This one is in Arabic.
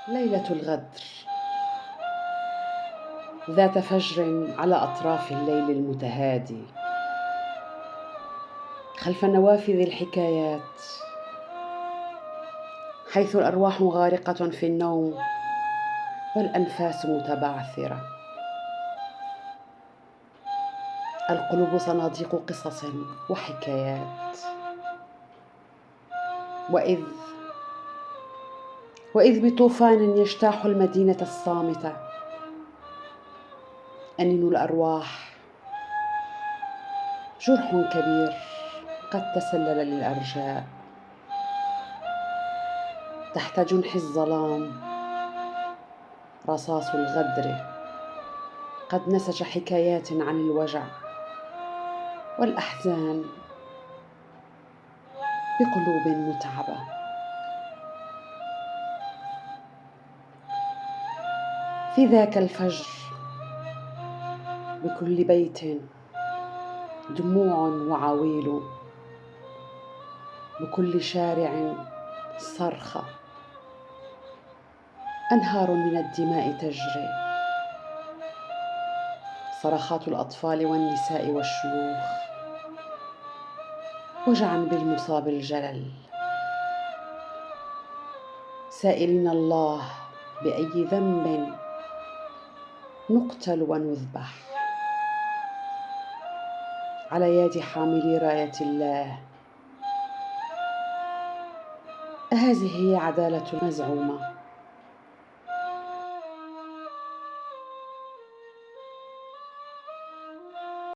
ليلة الغدر ذات فجر على أطراف الليل المتهادي، خلف نوافذ الحكايات، حيث الأرواح غارقة في النوم والأنفاس متبعثرة. القلوب صناديق قصص وحكايات، وإذ بطوفان يجتاح المدينة الصامتة أنين الأرواح، جرح كبير قد تسلل للأرجاء. تحت جنح الظلام رصاص الغدر قد نسج حكايات عن الوجع والأحزان بقلوب متعبة. في ذاك الفجر بكل بيت دموع وعويل، بكل شارع صرخة، أنهار من الدماء تجري، صرخات الأطفال والنساء والشيوخ، وجعا بالمصاب الجلل، سائلين الله بأي ذنب نقتل ونذبح. على يد حاملي راية الله، أهذه هي عدالة مزعومة؟